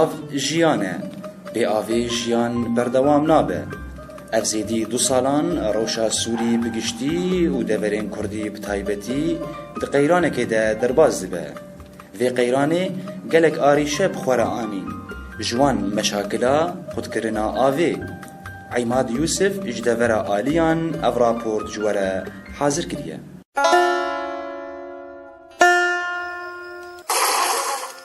آف جیانه بی آوی جیان بردوام نابه اف زیدی 2 سالان روشا سوری بگشتی و دورین کردی بتایبتی ده قیرانه که ده درباز به وی قیرانه گلک آریشه بخورا آمین جوان مشاکلا خودکرنا آوی عماد یوسف اجدورا آلیان اف راپورت جوره حاضر کریه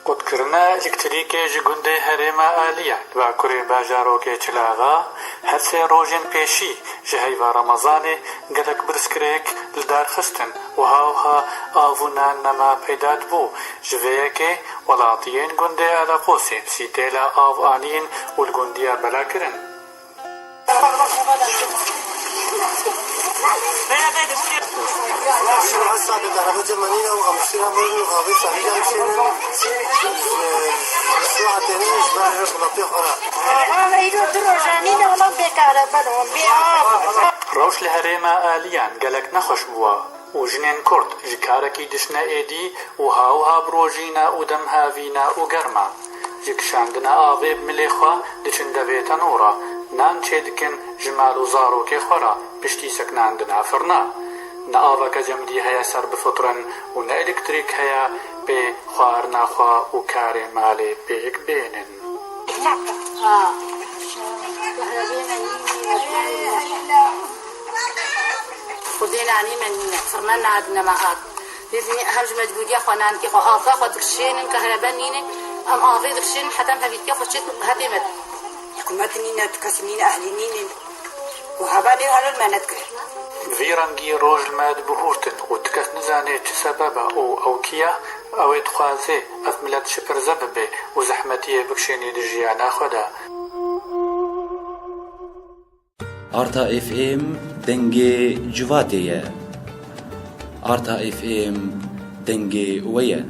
قدكرنا الكتريكي جگنده هرما آلية وكري باجاروكي چلاغا هرسي روجن پیشی جهيوا رمضاني گلک برسكريك لدار خستن وهاوها آفونا نما پیدات بو جويكي ولاتيين گنده على قوسي بسيتيلا آف آنين والگندية بلا کرن روش لهريما آليان قالك نخش بوا وجنين كرد جكاركي دشنا ايدي وهاوها بروجينا ودمها فينا وقرما جك شاندنا آذيب مليخوا دشن دبيتا نورا نان چيدكن جمال وزارو كي خورا بشتي سكناندنا فرنا نآوك جمدي هيا سر بفطرن ونا الكتريك هيا بي خوار ناخوا وكاري مالي بيك بينن خذينا عني من فرمنا عدنا معاد لذني همج مجبود يا خوانان كي خو آفا خو دكشين كهربانين أم آفا دكشين حتى ما بيتيا خو شيت هدمت يكون مدنينا تكسمين أهلينين وهباني هلو ما نذكر في رنگي روج الماد بهورتن وتكس نزاني سببا او كيا او ادخوازي افملات شبر زببه وزحمتيه بكشيني دجيانا خدا آرتا اف ام دنگه جواتیه آرتا اف ام دنگه ویه